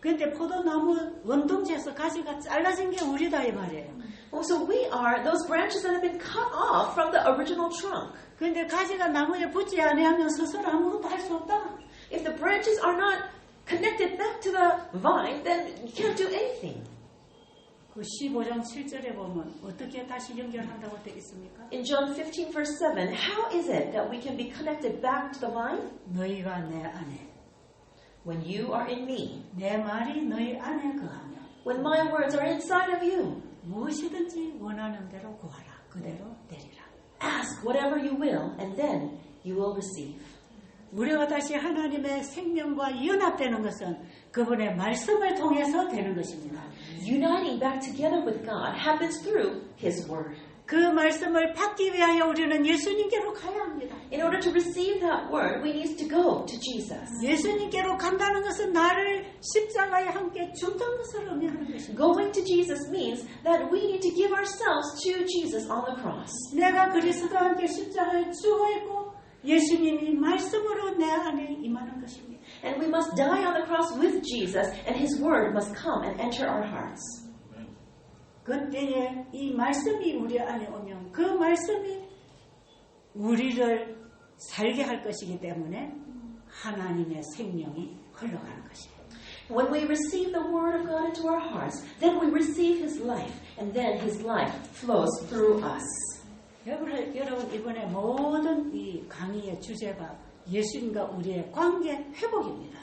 근데 포도나무 원동지에서 가지가 잘라진 게 우리다 이 말이에요. So we are those branches that have been cut off from the original trunk. 근데 가지가 나무에 붙지 아니하면 스스로 아무것도 할 수 없다. If the branches are not connected back to the vine, then you can't do anything. 그 15장 7절에 보면 어떻게 다시 연결한다고 되어 있습니까? In John 15 verse 7, how is it that we can be connected back to the vine? 너희가 내 안에, When you are in me, 내 말이 너희 안에 거하며 when my words are inside of you, 무엇이든지 원하는 대로 구하라. 그대로 되리라. ask whatever you will, and then you will receive. 우리가 다시 하나님의 생명과 연합되는 것은 그분의 말씀을 통해서 되는 것입니다. Uniting back together with God happens through His Word. 그 말씀을 받기 위하여 우리는 예수님께로 가야 합니다. In order to receive that Word, we need to go to Jesus. 예수님께로 간다는 것은 나를 십자가에 함께 준다는 것을 의미하는 것입니다. Going to Jesus means that we need to give ourselves to Jesus on the cross. 내가 그리스도와 함께 십자가에 죽어 있고 예수님이 말씀으로 내 안에 임하는 것입니다. And we must die on the cross with Jesus, and His Word must come and enter our hearts. 그때에 이 말씀이 우리 안에 오면 그 말씀이 우리를 살게 할 것이기 때문에 하나님의 생명이 흘러가는 것입니다. When we receive the Word of God into our hearts, then we receive His life, and then His life flows through us. 여러분 이번에 모든 이 강의의 주제가 예수님과 우리의 관계 회복입니다.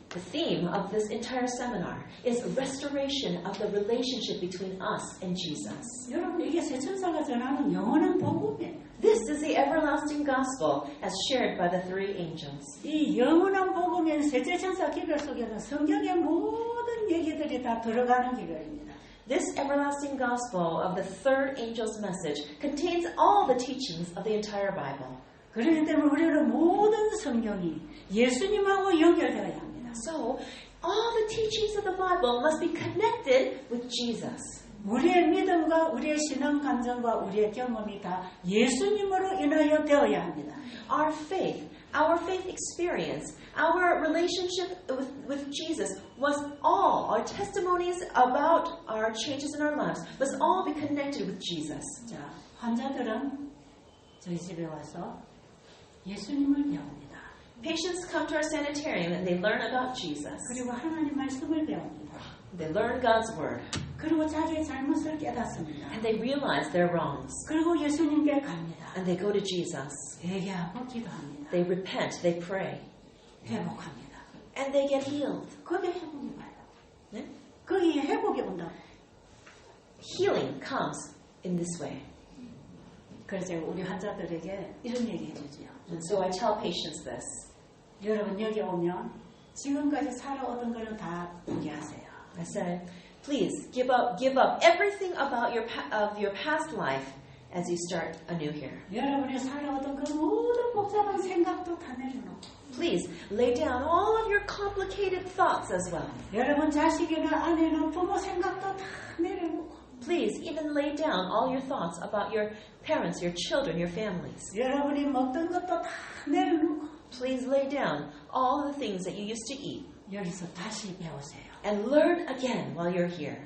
The theme of this entire seminar is restoration of the relationship between us and Jesus. 여러분 이게 새 천사가 전하는 영원한 복음이에요. This is the everlasting gospel as shared by the three angels. 이 영원한 복음인 셋째 천사 기별 속에는 성경의 모든 얘기들이 다 들어가는 기별입니다. This everlasting gospel of the third angel's message contains all the teachings of the entire Bible. 그렇기 때문에 우리는 모든 성경이 예수님하고 연결되어야 합니다. So, all the teachings of the Bible must be connected with Jesus. 우리의 믿음과 우리의 신앙 감정과 우리의 경험이 다 예수님으로 인하여 되어야 합니다. Our faith experience, our relationship with Jesus was all, our testimonies about our changes in our lives must all be connected with Jesus. 자, 환자들은 저희 집에 와서 예수님을 배웁니다. Patients come to our sanitarium and they learn about Jesus. 그리고 하나님 말씀을 배웁니다. They learn God's word. 그리고 자기의 잘못을 깨닫습니다. And they realize their wrongs. 그리고 예수님께 갑니다. And they go to Jesus. 회개하고 기도합니다. They repent, they pray. 회복합니다. And they get healed. 거기에 회복이 와요. 네? 거기에 회복이 온다. Healing comes in this way. 그래서 제가 우리 환자들에게 이런 얘기 해주지요. And so I tell patients this. 여러분 여기 오면 지금까지 살아오던 거는 다 포기하세요. I said, please give up everything about your past life as you start anew here. 여러분이 살아오던 그 모든 복잡한 생각도 다 내려놓고 Please lay down all of your complicated thoughts as well. 여러분 자식이나 아내나 부모 생각도 다 내려놓고 Please even lay down all your thoughts about your parents, your children, your families. 여러분이 먹던 것도 다 내려놓고 Please lay down all the things that you used to eat 여기서 다시 배우세요. and learn again while you're here.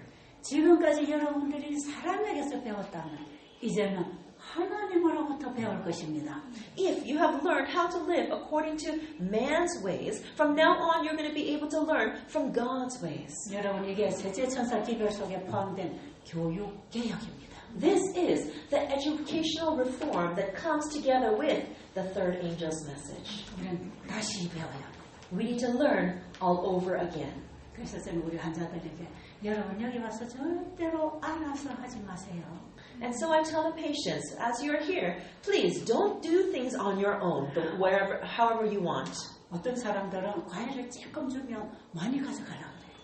지금까지 여러분들이 사람에게서 배웠다면 이제는 하나님으로부터 배울 것입니다. If you have learned how to live according to man's ways, from now on you're going to be able to learn from God's ways. 여러분 이게 셋째 천사 기별 속에 포함된 교육 개혁입니다. This is the educational reform that comes together with the third angel's message. 우리는 다시 배워야 합니다. We need to learn all over again. 그래서 저는 우리 환자들에게 여러분 여기 와서 절대로 알아서 하지 마세요. And so I tell the patients, as you're here, please don't do things on your own, but however you want. 어떤 사람들은 과일을 조금 주면 많이 가져가려고 그래요.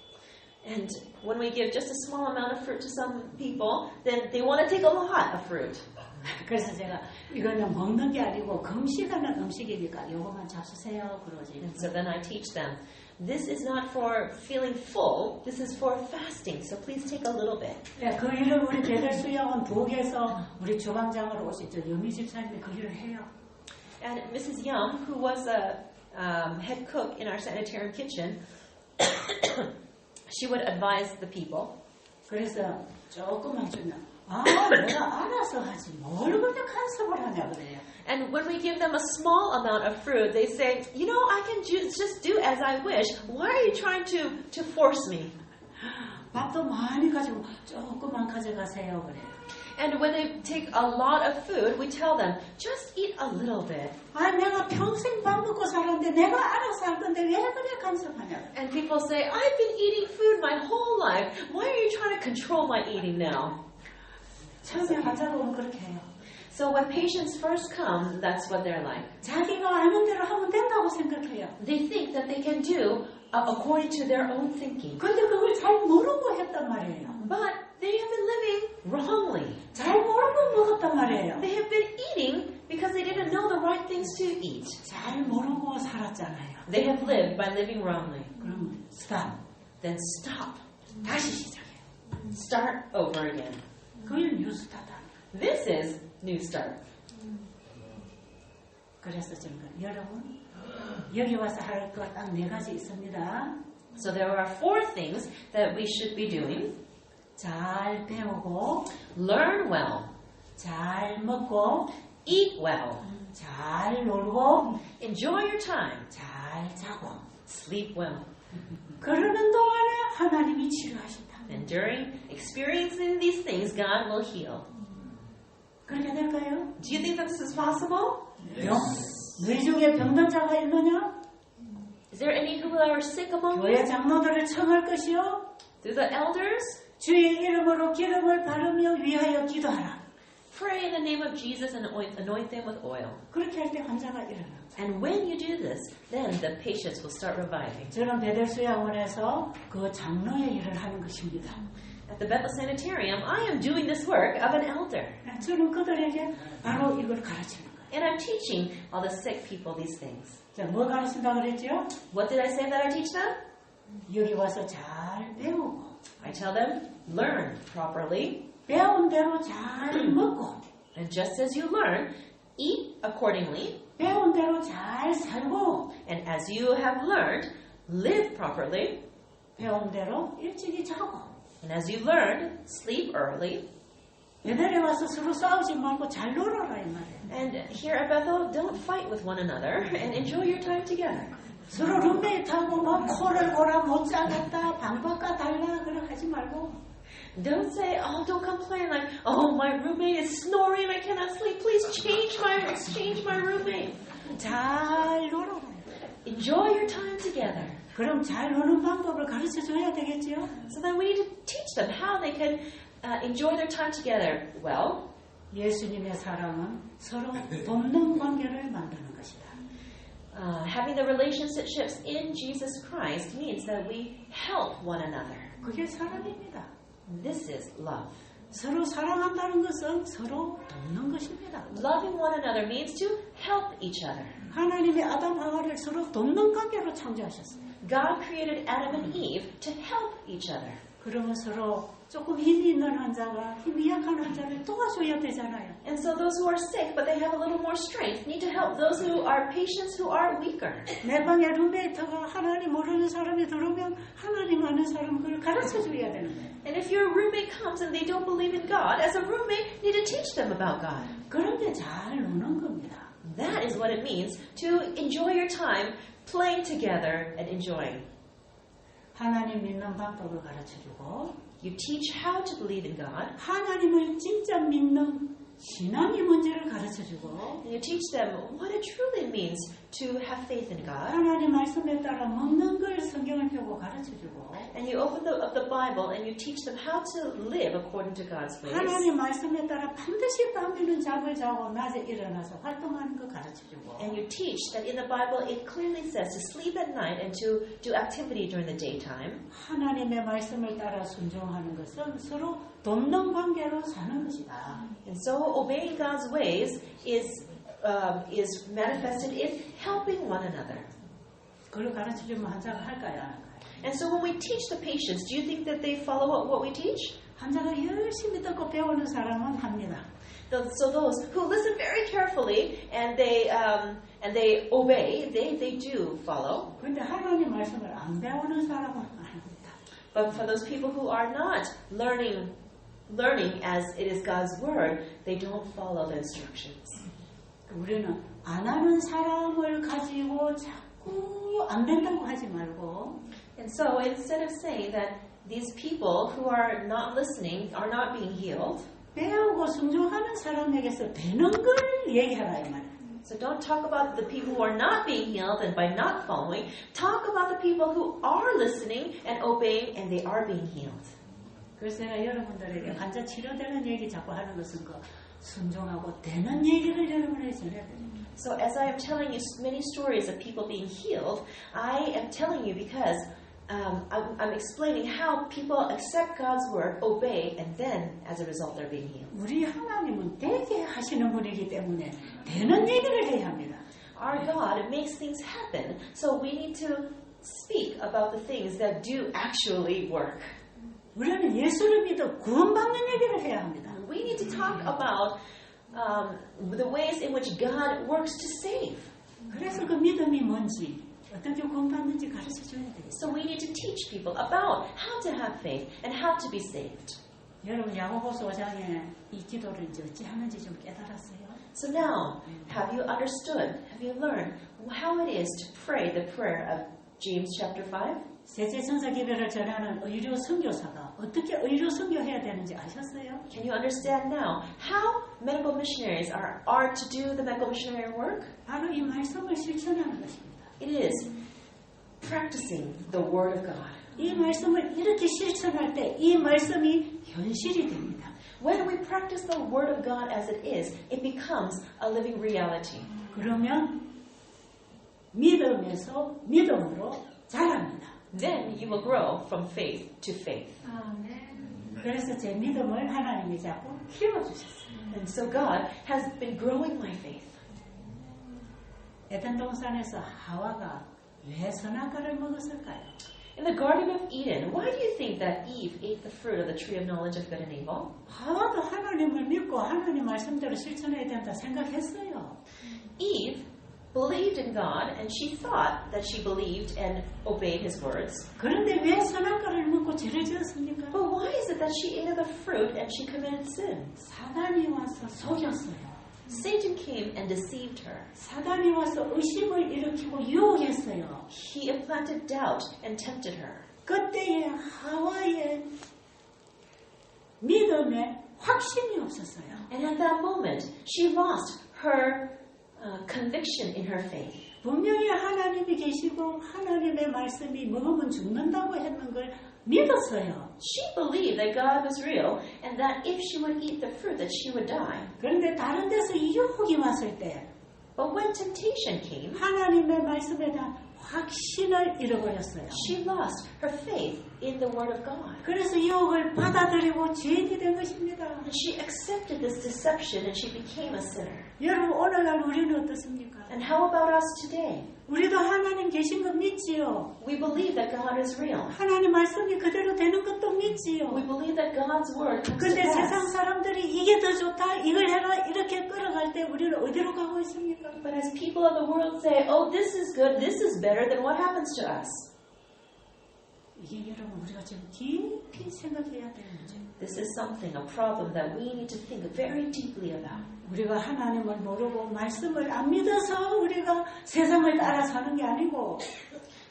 And when we give just a small amount of fruit to some people, then they want to take a lot of fruit. 그래서 제가 이거는 먹는 게 아니고 금식하는 음식이니까 요거만 잡수세요 그러지. And so then I teach them, this is not for feeling full, this is for fasting, so please take a little bit. 네, 그 일을 우리 배들 수영은 부엌에서 우리 주방장으로 오시죠. 여미 집사님이 그 일을 해요. And Mrs. Young, who was a head cook in our sanitarium kitchen, she would advise the people. 그래서 조금만 주면 내가 알아서 하지 뭘 그렇게 간섭을 하냐 그래요. And when we give them a small amount of fruit, they say, I can just do as I wish. Why are you trying to force me? 밥도 많이 가지고 조금만 가져가세요 그래요. And when they take a lot of food, we tell them, just eat a little bit. 내가 평생 밥 먹고 살았는데 내가 알아서 할 건데 왜 그래 간섭하냐. And people say, I've been eating food my whole life. Why are you trying to control my eating now? 처음에 환자가 오면 그렇게 해요. So when patients first come, that's what they're like. 자기가 아는 대로 하면 된다고 생각해요. They think that they can do according to their own thinking. 근데 그걸 잘 모르고 했단 말이에요. But they have been living wrongly. 잘 모르고 먹었단 말이에요. They have been eating because they didn't know the right things to eat. 잘 모르고 살았잖아요. They have lived by living wrongly. 그럼 stop. Then stop. 다시 시작해요. Start over again. 그걸 뉴스타다. This is New Start. 그래서 저는 여러분 여기 와서 할 거 딱 4가지 있습니다. So there are 4 things that we should be doing. 잘 배우고, Learn well. 잘 먹고, Eat well. 잘 놀고, Enjoy your time. 잘 자고. Sleep well. 그러는 동안에 하나님이 치료하신다. And during experiencing these things, God will heal. 그렇게 될까요? Do you think that this is possible? 너희 중에 병든 자가 있느냐? Is there any who are sick among 교회 you? 장로들을 청할 것이요. Through the elders? 주의 이름으로 기름을 바르며 위하여 기도하라. Pray in the name of Jesus and anoint them with oil. 그렇게 할 때 환자가 일어나. And when you do this, then the patients will start reviving. 저는 베델수양원에서 그 장로의 일을 하는 것입니다. At the Bethel Sanitarium, I am doing this work of an elder. 저는 그들에게 바로 이걸 가르치는 거예요. And I'm teaching all the sick people these things. 자, 뭐 가르친다 그랬죠? What did I say that I teach them? 여기 와서 잘 배우고, I tell them, learn properly. 배운 대로 잘 먹고, And just as you learn, eat accordingly. 배운 대로 잘 살고, And as you have learned, live properly. 배운 대로 일찍이 자고. And as you learned, sleep early. 베델에 와서 서로 싸우지 말고 잘 놀아라 이 말이에요. And here at Bethel, don't fight with one another and enjoy your time together. 서로 룸메이트하고 막 코를 골아 못 자겠다, 방 바꿔 달라 그래 하지 말고. Don't say, don't complain like, my roommate is snoring, I cannot sleep. Please change my roommate. 잘 놀아라. Enjoy your time together. 그럼 잘 노는 방법을 가르쳐 줘야 되겠죠? So then we need to teach them how they can enjoy their time together well. 예수님의 사랑은 서로 돕는 관계를 만드는 것이다. Having the relationships in Jesus Christ means that we help one another. 그게 사랑입니다. This is love. 서로 사랑한다는 것은 서로 돕는 것입니다. Loving one another means to help each other. 하나님이 아담 하와를 서로 돕는 관계로 창조하셨어요. God created Adam and Eve to help each other. 그러면 서로 조금 힘이 있는 환자가 힘이 약한 환자를 도와줘야 되잖아요. And so those who are sick but they have a little more strength need to help those who are patients who are weaker. 내 방에 룸메이트가 하나님 모르는 사람이 들어오면 하나님 아는 사람 그걸 가르쳐 줘야 되는 거예요. And if your roommate comes and they don't believe in God, as a roommate, you need to teach them about God. 그런데 잘 노는 겁니다. That is what it means to enjoy your time playing together and enjoying. 하나님 믿는 방법을 가르쳐주고 You teach how to believe in God. 하나님을 진짜 믿는 신앙의 문제를 가르쳐주고 And you teach them what it truly means to have faith in God. 하나님 말씀에 따라 먹는 걸 성경을 펴고 가르쳐주고 And you open up the Bible and you teach them how to live according to God's ways. 하나님 말씀에 따라 반드시 밤에는 잠을 자고 낮에 일어나서 활동하는 거 가르쳐주고 And you teach that in the Bible it clearly says to sleep at night and to do activity during the daytime. 하나님의 말씀을 따라 순종하는 것은 서로 돕는 관계로 사는 것이다. And so obeying God's ways is manifested in helping one another. 그걸 가르쳐주면 환자가 할까요? 안 할까요? And so when we teach the patients, do you think that they follow what we teach? 환자가 열심히 듣고 배우는 사람은 합니다. So those who listen very carefully and they obey, they do follow. 그런데 하나님 말씀을 안 배우는 사람은 안 합니다. But for those people who are not learning as it is God's word, they don't follow the instructions. 우리는 안 하는 사람을 가지고 자꾸 안 된다고 하지 말고 And so instead of saying that these people who are not listening are not being healed, 배우고 순종하는 사람에게서 되는 걸 얘기하라 이 말이에요. so don't talk about the people who are not being healed and by not following. Talk about the people who are listening and obeying and they are being healed. 그래서 제가 여러분들에게 환자 치료되는 얘기 자꾸 하는 것은 그 순종하고 되는 얘기를 여러분에게 전해드립니다. So as I am telling you many stories of people being healed, I am telling you because I'm explaining how people accept God's word, obey, and then as a result they're being healed. 우리 하나님은 되게 하시는 분이기 때문에 되는 얘기를 해야 합니다. Our God makes things happen, so we need to speak about the things that do actually work. 우리는 예수를 믿어 구원받는 얘기를 해야 합니다. We need to talk about the ways in which God works to save. 그래서 그 믿음이 뭔지 어떻게 구원받는지 가르쳐 줘야 돼요. So we need to teach people about how to have faith and how to be saved. 여러분 야고보서 5장에 이 기도를 이제 어찌 하는지 좀 깨달았어요? So now, have you understood, have you learned how it is to pray the prayer of James chapter 5? 셋째 천사 기별을 전하는 의료 선교사가 어떻게 의료 선교해야 되는지 아셨어요? Can you understand now how medical missionaries are to do the medical missionary work? 바로 이 말씀을 실천하는 것입니다. It is practicing the Word of God. 이 말씀을 이렇게 실천할 때 이 말씀이 현실이 됩니다. When we practice the Word of God as it is, it becomes a living reality. 그러면 믿음에서 믿음으로 자랍니다. Then you will grow from faith to faith. 그래서 제 믿음을 하나님이 자꾸 키워주셨어요. And so God has been growing my faith. 에덴 동산에서 하와가 왜 선악과를 먹었을까요? In the Garden of Eden, why do you think that Eve ate the fruit of the tree of knowledge of good and evil? 하와도 하나님을 믿고 하나님 말씀대로 실천해야 된다 생각했어요. Eve believed in God and she thought that she believed and obeyed His words. 그런데 왜 선악과를 먹고 죄를 지었습니까? But why is it that she ate of the fruit and she committed sin? 사단이 와서 속였어요. Satan came and deceived her. 사단이 와서 의심을 일으키고 유혹했어요. He implanted doubt and tempted her. 그때의 하와의 믿음에 확신이 없었어요. And at that moment, she lost her conviction in her faith. 분명히 하나님이 계시고 하나님의 말씀이 먹으면 죽는다고 했는 걸 믿었어요. She believed that God was real and that if she would eat the fruit that she would die. 그런데 다른 데서 유혹이 왔을 때 But when temptation came, 하나님의 말씀에 대한 확신을 잃어버렸어요. she lost her faith in the Word of God. 그래서 유혹을 받아들이고 죄인이 된 것입니다. And she accepted this deception and she became a sinner. 여러분 오늘날 우리는 어떻습니까? And how about us today? 우리도 하나님 계신 거 믿지요. We believe that God is real. 하나님 말씀이 그대로 되는 것도 We 믿지요. believe that God's Word comes to 근데 세상 pass. 사람들이 이게 더 좋다, 이걸 해라 이렇게 끌어갈 때 우리는 어디로 가고 있습니까? But as people of the world say, oh, this is good, this is better, then what happens to us? 이게 여러분 우리가 지금 깊이 생각해야 되는 문제예요. This is something, a problem that we need to think very deeply about. 우리가 하나님을 모르고 말씀을 안 믿어서 우리가 세상을 따라 사는 게 아니고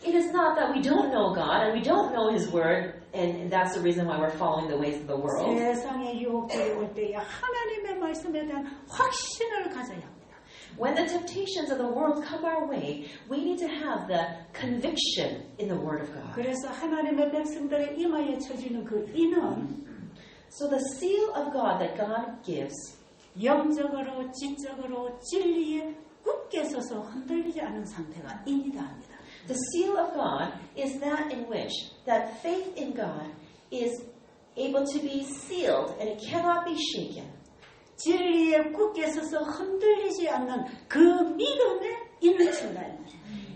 It is not that we don't know God and we don't know His Word, and that's the reason why we're following the ways of the world. 세상의 유혹들이 올 때에 하나님의 말씀에 대한 확신을 가져야 합니다. When the temptations of the world come our way, we need to have the conviction in the Word of God. 그래서 하나님의 백성들의 이마에 쳐지는 그 인은 So the seal of God that God gives 영적으로 지적으로 진리에 굳게 서서 흔들리지 않는 상태가 인이다 합니다. The seal of God is that in which that faith in God is able to be sealed and it cannot be shaken. 진리에 굳게 서서 흔들리지 않는 그 믿음의 인을 친다.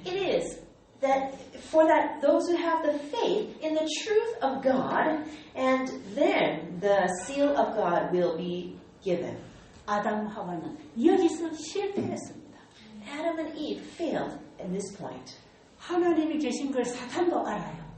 It is that for that those who have the faith in the truth of God, and then the seal of God will be given. 아담 하와는 여기서 실패했습니다. Adam and Eve failed at this point. 하나님이 계신 걸 사탄도 알아요.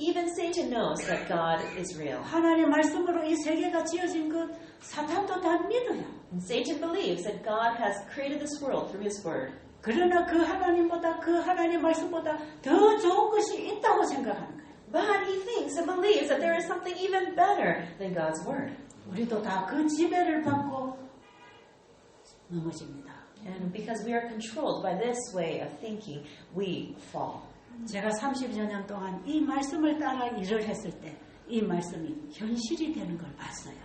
Even Satan knows that God is real. 하나님의 말씀으로 이 세계가 지어진 것 사탄도 다 믿어요. And Satan believes that God has created this world through his word. 그러나 그 하나님보다 그 하나님 말씀보다 더 좋은 것이 있다고 생각하는 거예요. But he thinks and believes that there is something even better than God's word. 우리도 다 그 지배를 받고 넘어집니다. And because we are controlled by this way of thinking, we fall. 제가 30여 년 동안 이 말씀을 따라 일을 했을 때 이 말씀이 현실이 되는 걸 봤어요.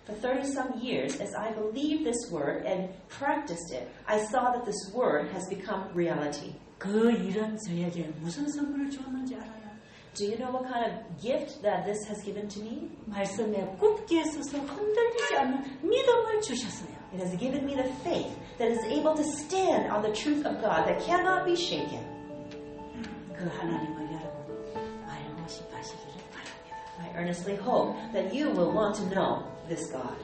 For 30-some years, as I believed this word and practiced it, I saw that this word has become reality. 그 일은 저에게 무슨 선물을 주었는지 알아요? Do you know what kind of gift that this has given to me? 말씀에 굳게 서서 흔들리지 않는 믿음을 주셨어요. It has given me the faith that is able to stand on the truth of God that cannot be shaken. 그 하나님을 여러분 알고 싶어 하시기를 바랍니다. I earnestly hope that you will want to know this God.